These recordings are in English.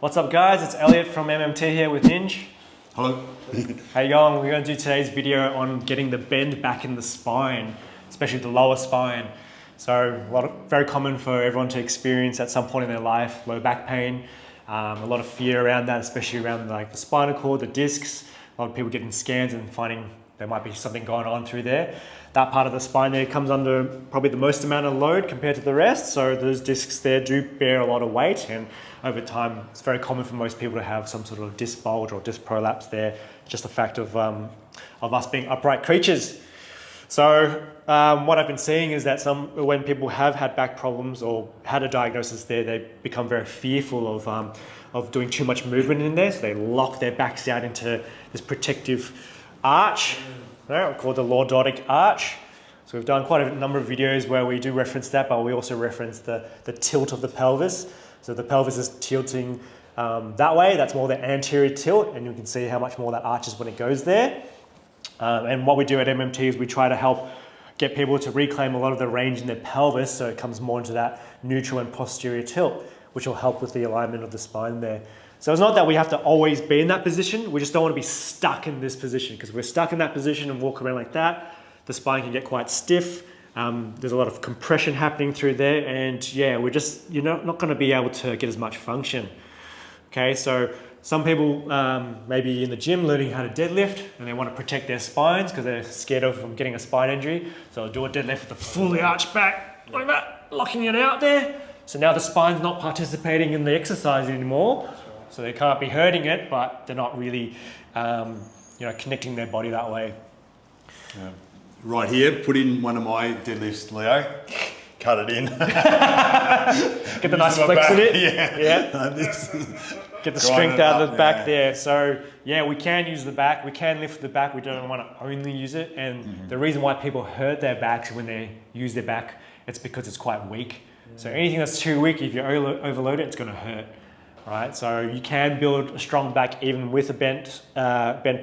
What's up guys, it's Elliot from MMT here with Ninj. Hello. How you going? We're going to do today's video on getting the bend back in the spine, especially the lower spine. So very common for everyone to experience at some point in their life, low back pain, a lot of fear around that, especially around like the spinal cord, the discs. A lot of people getting scans and finding there might be something going on through there. That part of the spine there comes under probably the most amount of load compared to the rest. So those discs there do bear a lot of weight, and over time it's very common for most people to have some sort of disc bulge or disc prolapse there. Just a fact of us being upright creatures. So what I've been seeing is that when people have had back problems or had a diagnosis there, they become very fearful of doing too much movement in there. So they lock their backs out into this protective arch, called the lordotic arch. So we've done quite a number of videos where we do reference that, but we also reference the tilt of the pelvis. So the pelvis is tilting that way. That's more the anterior tilt, and you can see how much more that arches when it goes there. And what we do at MMT is we try to help get people to reclaim a lot of the range in their pelvis, so it comes more into that neutral and posterior tilt, which will help with the alignment of the spine there. So it's not that we have to always be in that position, we just don't want to be stuck in this position, because if we're stuck in that position and walk around like that, the spine can get quite stiff. There's a lot of compression happening through there, and yeah, you're not going to be able to get as much function. Okay, so some people may be in the gym learning how to deadlift, and they want to protect their spines because they're scared of getting a spine injury. So they'll do a deadlift with a fully arched back like that, locking it out there. So now the spine's not participating in the exercise anymore. So they can't be hurting it, but they're not really connecting their body that way. Yeah. Right here, put in one of my deadlifts, Leo. Cut it in. Get the nice flex in it. Yeah. Get the strength out of the back there. So yeah, we can use the back. We can lift the back. We don't want to only use it. And the reason why people hurt their backs when they use their back, it's because it's quite weak. So anything that's too weak, if you overload it, it's going to hurt. Right, so you can build a strong back even with a bent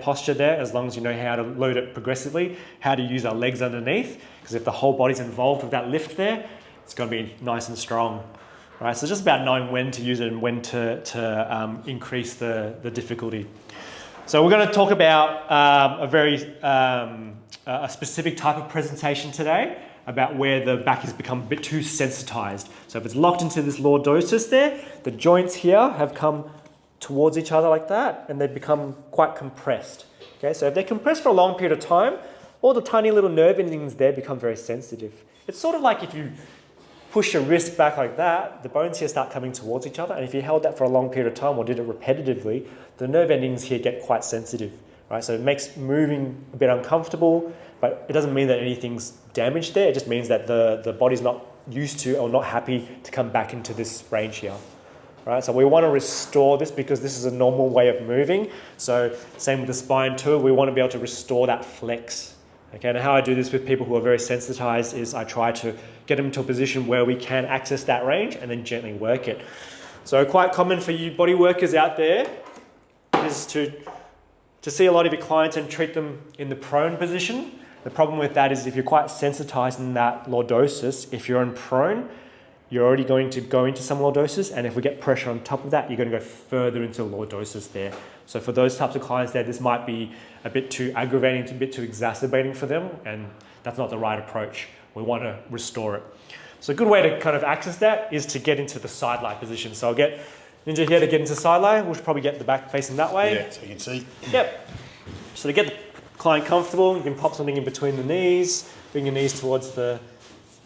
posture there, as long as you know how to load it progressively, how to use our legs underneath, because if the whole body's involved with that lift there, it's going to be nice and strong. Right, so it's just about knowing when to use it and when to increase the difficulty. So we're going to talk about a specific type of presentation today, about where the back has become a bit too sensitized. So if it's locked into this lordosis there, the joints here have come towards each other like that, and they become quite compressed. Okay, so if they're compressed for a long period of time, all the tiny little nerve endings there become very sensitive. It's sort of like if you push your wrist back like that, the bones here start coming towards each other, and if you held that for a long period of time or did it repetitively, the nerve endings here get quite sensitive. Right, so it makes moving a bit uncomfortable, but it doesn't mean that anything's damaged there. It just means that the body's not used to or not happy to come back into this range here. Right, so we want to restore this because this is a normal way of moving. So same with the spine too, we want to be able to restore that flex. Okay, and how I do this with people who are very sensitized is I try to get them to a position where we can access that range and then gently work it. So quite common for you body workers out there is to see a lot of your clients and treat them in the prone position. The problem with that is if you're quite sensitized in that lordosis, if you're in prone, you're already going to go into some lordosis, and if we get pressure on top of that, you're going to go further into lordosis there. So for those types of clients there, this might be a bit too aggravating, a bit too exacerbating for them, and that's not the right approach. We want to restore it. So a good way to kind of access that is to get into the side lie position. So I'll get Ninja here to get into side lie. We'll probably get the back facing that way. Yeah, so you can see. Yep. So to get the client comfortable, you can pop something in between the knees, bring your knees towards the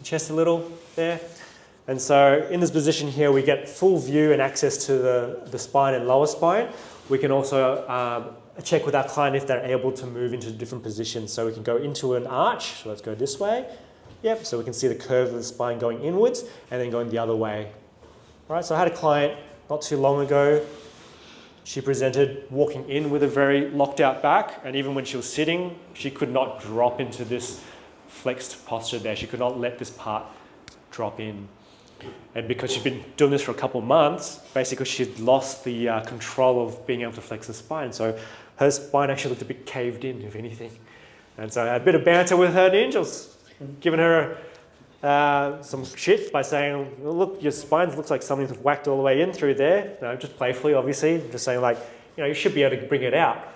chest a little there. And so in this position here, we get full view and access to the spine and lower spine. We can also check with our client if they're able to move into different positions. So we can go into an arch. So let's go this way. Yep, so we can see the curve of the spine going inwards and then going the other way. All right, so I had a client not too long ago. She presented walking in with a very locked out back, and even when she was sitting, she could not drop into this flexed posture there. She could not let this part drop in. And because she'd been doing this for a couple of months, basically she'd lost the control of being able to flex the spine. So her spine actually looked a bit caved in, if anything. And so I had a bit of banter with her, Ninja. I was giving her some shit by saying, well, look, your spine looks like something's whacked all the way in through there. Just playfully, obviously, just saying like, you should be able to bring it out,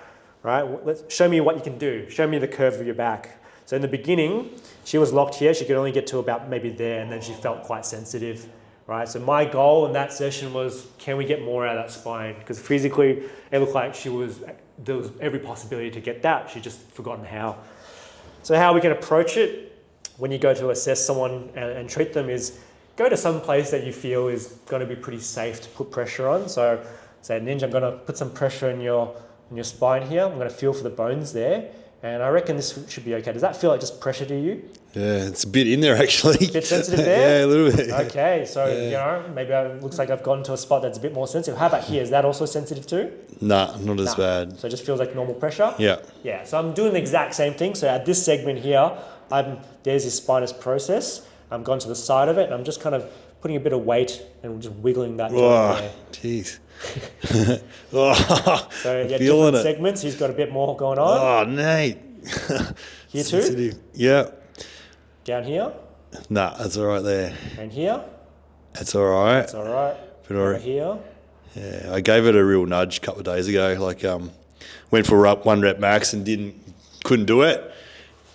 right? Show me what you can do. Show me the curve of your back. So in the beginning, she was locked here. She could only get to about maybe there, and then she felt quite sensitive, right? So my goal in that session was, can we get more out of that spine? Because physically, it looked like there was every possibility to get that. She'd just forgotten how. So how we can approach it when you go to assess someone and treat them is go to some place that you feel is going to be pretty safe to put pressure on. So say, Ninja, I'm going to put some pressure in your spine here. I'm going to feel for the bones there. And I reckon this should be okay. Does that feel like just pressure to you? Yeah, it's a bit in there actually. A bit sensitive there? Yeah, a little bit. Okay, so maybe it looks like I've gone to a spot that's a bit more sensitive. How about here? Is that also sensitive too? Nah, not as bad. So it just feels like normal pressure? Yeah. Yeah, so I'm doing the exact same thing. So at this segment here, there's this spinous process. I'm gone to the side of it, and I'm just kind of putting a bit of weight and just wiggling that joint there. Jeez. So yeah, different segments. He's got a bit more going on. Oh, Nate. Here too? Sensitive. Yeah. Down here? Nah, that's all right there. And here? That's all right. That's all right. Over here? Yeah, I gave it a real nudge a couple of days ago. Like, went for 1 rep max and couldn't do it.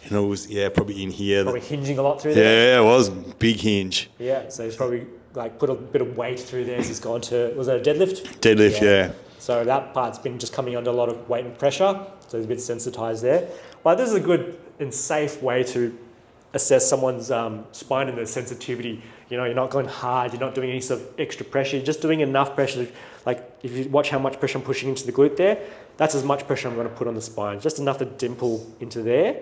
And it was, probably in here. Probably hinging a lot through there? Yeah, it was big hinge. Yeah, so he's probably like put a bit of weight through there as he's gone to, was it a deadlift? Deadlift, yeah. So that part's been just coming under a lot of weight and pressure, so he's a bit sensitized there. Well, this is a good and safe way to assess someone's spine and their sensitivity. You're not going hard, you're not doing any sort of extra pressure, you're just doing enough pressure. Like if you watch how much pressure I'm pushing into the glute there, that's as much pressure I'm going to put on the spine, just enough to dimple into there.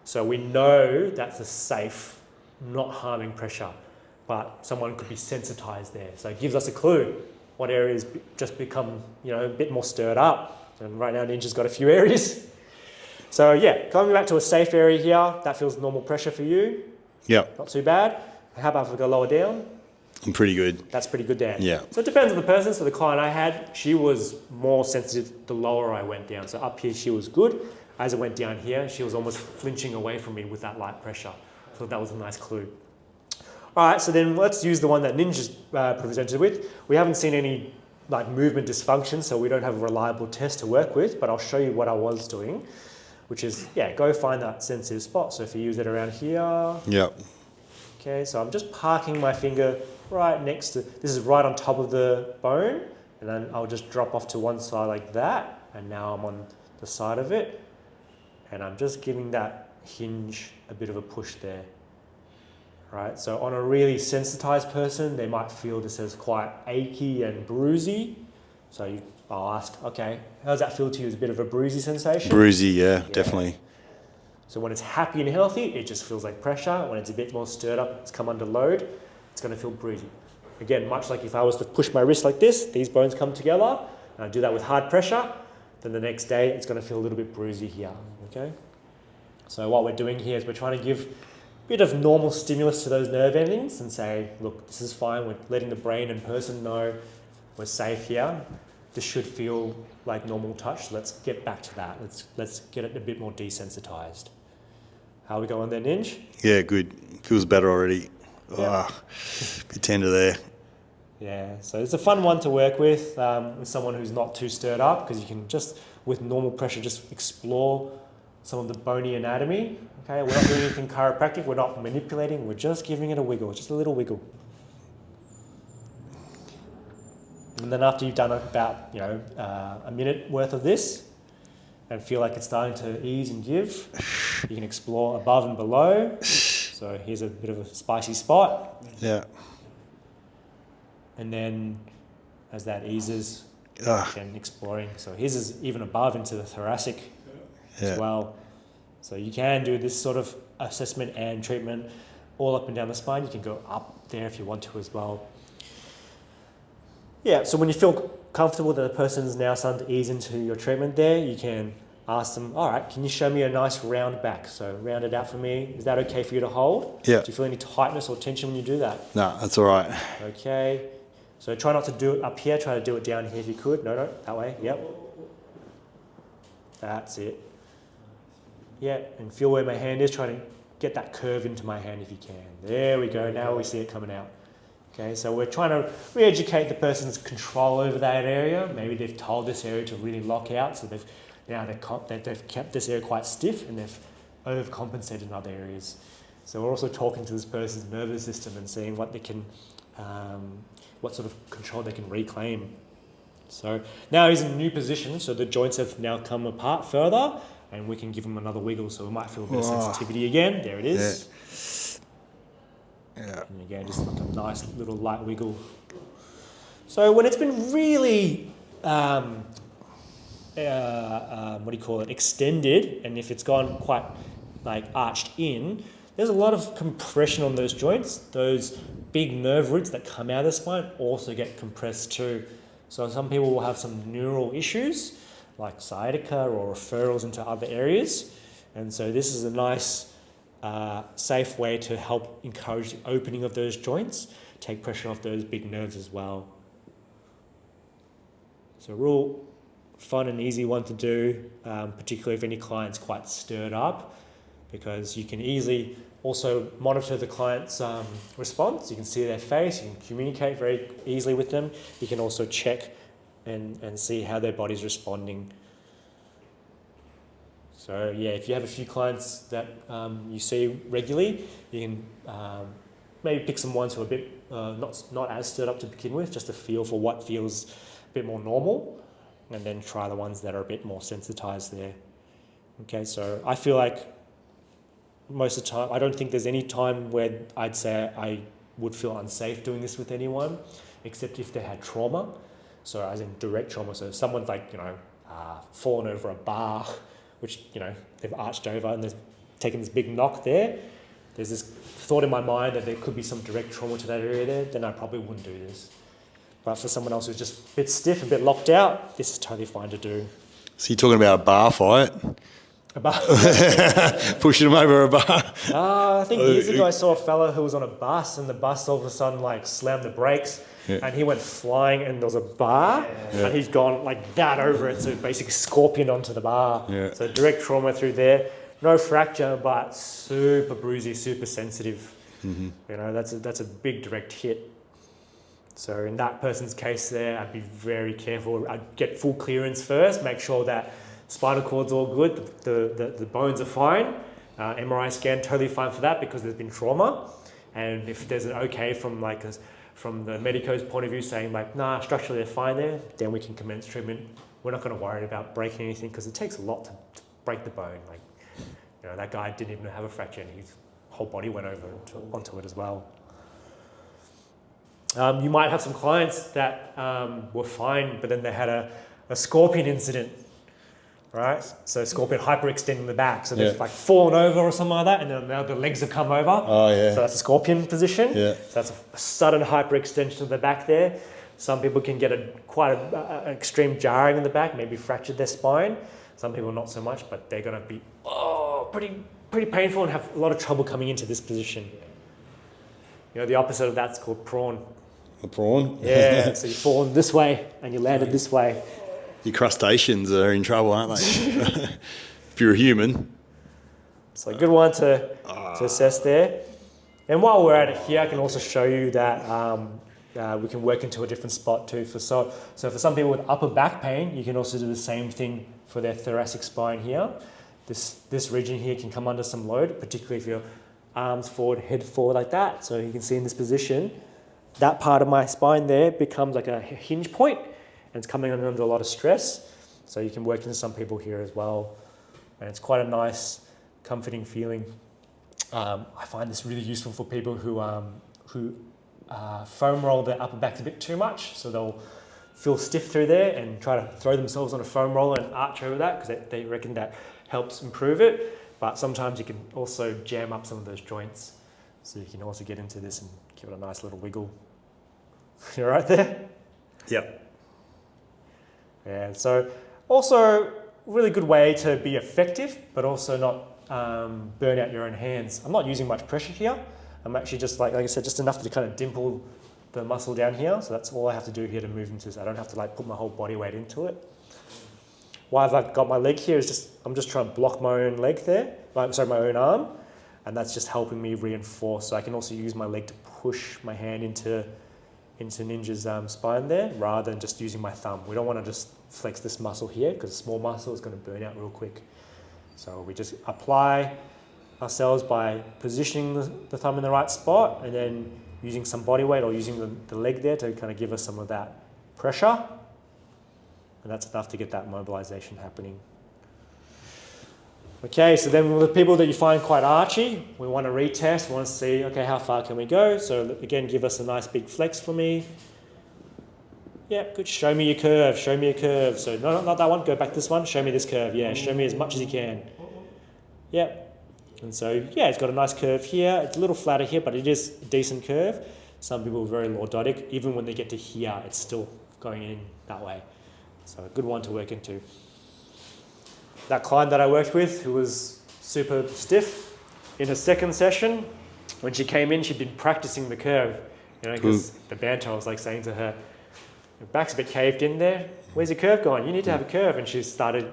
So we know that's a safe, not harming pressure, but someone could be sensitized there. So it gives us a clue what areas just become, a bit more stirred up. And right now Ninja's got a few areas. So yeah, coming back to a safe area here, that feels normal pressure for you. Yep. Not too bad. How about if we go lower down? I'm pretty good. That's pretty good there. Yeah. So it depends on the person. So the client I had, she was more sensitive the lower I went down. So up here she was good. As I went down here, she was almost flinching away from me with that light pressure. So that was a nice clue. All right, so then let's use the one that Ninja's presented with. We haven't seen any movement dysfunction, so we don't have a reliable test to work with, but I'll show you what I was doing, which is, go find that sensitive spot. So if you use it around here. Yep. Okay, so I'm just parking my finger right next to, this is right on top of the bone, and then I'll just drop off to one side like that, and now I'm on the side of it, and I'm just giving that hinge a bit of a push there. Right, so on a really sensitized person, they might feel this as quite achy and bruisey. So I'll ask, okay, how does that feel to you? Is a bit of a bruisey sensation? Bruisey, yeah, definitely. So when it's happy and healthy, it just feels like pressure. When it's a bit more stirred up, it's come under load, it's going to feel bruisey. Again, much like if I was to push my wrist like this, these bones come together, and I do that with hard pressure, then the next day it's going to feel a little bit bruisey here, okay? So what we're doing here is we're trying to give a bit of normal stimulus to those nerve endings and say, look, this is fine. We're letting the brain and person know we're safe here. This should feel like normal touch. Let's get back to that. Let's get it a bit more desensitized. How are we going there, Ninj? Yeah, good. Feels better already. Yeah. Bit tender there. Yeah, so it's a fun one to work with someone who's not too stirred up, because you can just, with normal pressure, just explore some of the bony anatomy. Okay, we're not doing anything chiropractic, we're not manipulating, we're just giving it a wiggle, just a little wiggle. And then after you've done about a minute worth of this and feel like it's starting to ease and give, you can explore above and below. So here's a bit of a spicy spot. Yeah. And then as that eases, again exploring. So his is even above into the thoracic as well. So you can do this sort of assessment and treatment all up and down the spine. You can go up there if you want to as well. Yeah, so when you feel comfortable that the person's now starting to ease into your treatment there, you can ask them, all right, can you show me a nice round back? So round it out for me. Is that okay for you to hold? Yeah. Do you feel any tightness or tension when you do that? No, that's all right. Okay. So try not to do it up here. Try to do it down here if you could. No, that way. Yep. That's it. Yeah, and feel where my hand is. Try to get that curve into my hand if you can. There we go, now we see it coming out. Okay, so we're trying to re-educate the person's control over that area. Maybe they've told this area to really lock out, so they've kept this area quite stiff and they've overcompensated in other areas. So we're also talking to this person's nervous system and seeing what they can, what sort of control they can reclaim. So now he's in a new position, so the joints have now come apart further and we can give him another wiggle, so we might feel a bit of sensitivity again. There it is. Yeah. And again, just like a nice little light wiggle. So when it's been really, extended, and if it's gone quite like arched in, there's a lot of compression on those joints. Those big nerve roots that come out of the spine also get compressed too. So some people will have some neural issues like sciatica or referrals into other areas. And so this is a nice safe way to help encourage the opening of those joints, take pressure off those big nerves as well. So real fun and easy one to do, particularly if any client's quite stirred up, because you can easily also monitor the client's response. You can see their face, you can communicate very easily with them. You can also check and see how their body's responding. So yeah, if you have a few clients that you see regularly, you can maybe pick some ones who are a bit not as stirred up to begin with, just to feel for what feels a bit more normal, and then try the ones that are a bit more sensitized there. Okay, so I feel like most of the time, I don't think there's any time where I'd say I would feel unsafe doing this with anyone, except if they had trauma. So as in direct trauma, so if someone's like, fallen over a bar, which, they've arched over and they've taken this big knock there, there's this thought in my mind that there could be some direct trauma to that area there, then I probably wouldn't do this. But for someone else who's just a bit stiff, a bit locked out, this is totally fine to do. So you're talking about a bar fight? A bar? Pushing him over a bar? I think years ago I saw a fellow who was on a bus and the bus all of a sudden slammed the brakes and he went flying and there was a bar and he's gone like that over it, so basically scorpion onto the bar. Yeah. So direct trauma through there. No fracture, but super bruisey, super sensitive. Mm-hmm. That's a big direct hit. So in that person's case there, I'd be very careful. I'd get full clearance first, make sure that spinal cord's all good, the bones are fine. MRI scan, totally fine for that because there's been trauma. And if there's an okay from the medico's point of view saying nah, structurally they're fine there, then we can commence treatment. We're not going to worry about breaking anything because it takes a lot to break the bone. That guy didn't even have a fracture and his whole body went over onto it as well. You might have some clients that were fine, but then they had a scorpion incident, right? So scorpion hyperextending the back. So they've fallen over or something like that, and then now the legs have come over. Oh, yeah. So that's a scorpion position. Yeah. So that's a sudden hyperextension of the back there. Some people can get quite an extreme jarring in the back, maybe fractured their spine. Some people not so much, but they're going to be pretty painful and have a lot of trouble coming into this position. The opposite of that's called prawn. A prawn? Yeah, so you fall this way and you landed this way. Your crustaceans are in trouble, aren't they? If you're a human. So a good one to assess there. And while we're at it here, I can also show you that we can work into a different spot too. So for some people with upper back pain, you can also do the same thing for their thoracic spine here. This region here can come under some load, particularly if your arms forward, head forward like that. So you can see in this position, that part of my spine there becomes like a hinge point and it's coming under a lot of stress. So you can work into some people here as well. And it's quite a nice, comforting feeling. I find this really useful for people who foam roll their upper backs a bit too much. So they'll feel stiff through there and try to throw themselves on a foam roller and arch over that because they reckon that helps improve it. But sometimes you can also jam up some of those joints. So you can also get into this and give it a nice little wiggle. You're right there? Yep. Yeah, so also really good way to be effective, but also not burn out your own hands. I'm not using much pressure here. I'm actually just like I said, just enough to kind of dimple the muscle down here. So that's all I have to do here to move into this. I don't have to put my whole body weight into it. Why I've got my leg here is I'm just trying to block my own leg there. My own arm. and that's just helping me reinforce. So I can also use my leg to push my hand into Ninja's spine there, rather than just using my thumb. We don't want to just flex this muscle here, because a small muscle is going to burn out real quick. So we just apply ourselves by positioning the thumb in the right spot, and then using some body weight or using the leg there to kind of give us some of that pressure. And that's enough to get that mobilization happening. Okay, so then with the people that you find quite archy, we want to retest. We want to see, okay, how far can we go? So again, give us a nice big flex for me. Yeah, good. Show me your curve. Show me your curve. So no, not that one. Go back this one. Show me this curve. Yeah, show me as much as you can. Yeah. And so, yeah, it's got a nice curve here. It's a little flatter here, but it is a decent curve. Some people are very lordotic. Even when they get to here, it's still going in that way. So a good one to work into. That client that I worked with, who was super stiff, in her second session, when she came in, she'd been practicing the curve, you know, because the banter, I was like saying to her, your back's a bit caved in there. Where's your curve going? You need to have a curve. And she started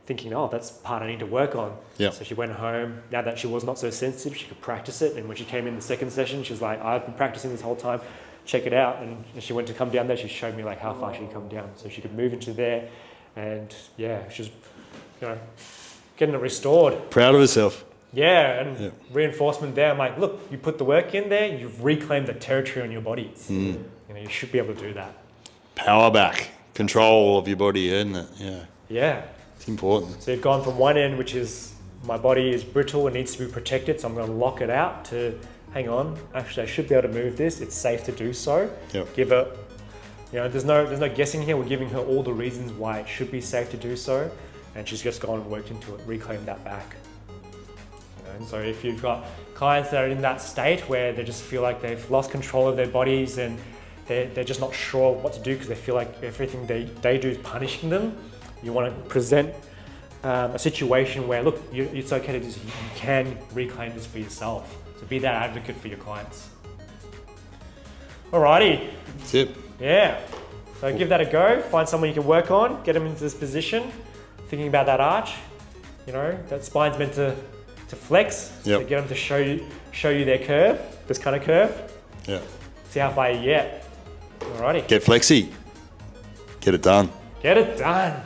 thinking, oh, that's the part I need to work on. Yep. So she went home. Now that she was not so sensitive, she could practice it. And when she came in the second session, she was like, I've been practicing this whole time. Check it out. And she went to come down there. She showed me like how far she could come down. So she could move into there. And yeah, she was, you know, getting it restored. Proud of herself. Yeah, and reinforcement there. I'm like, look, you put the work in there, you've reclaimed the territory on your body. You know, you should be able to do that. Power back. Control of your body, isn't it? Yeah. Yeah. It's important. So you've gone from one end, which is my body is brittle and needs to be protected, so I'm going to lock it out, to hang on. Actually, I should be able to move this. It's safe to do so. Yep. Give her, you know, there's no guessing here. We're giving her all the reasons why it should be safe to do so, and she's just gone and worked into it, reclaimed that back. You know, and so if you've got clients that are in that state where they just feel like they've lost control of their bodies and they're just not sure what to do because they feel like everything they do is punishing them, you want to present a situation where, look, it's okay to do this. You can reclaim this for yourself. So be that advocate for your clients. Alrighty. That's it. Yeah. So give that a go. Find someone you can work on. Get them into this position. Thinking about that arch. You know, that spine's meant to flex. Yep. So get them to show you their curve, this kind of curve. Yeah. See how far you get. Alrighty. Get flexy. Get it done. Get it done.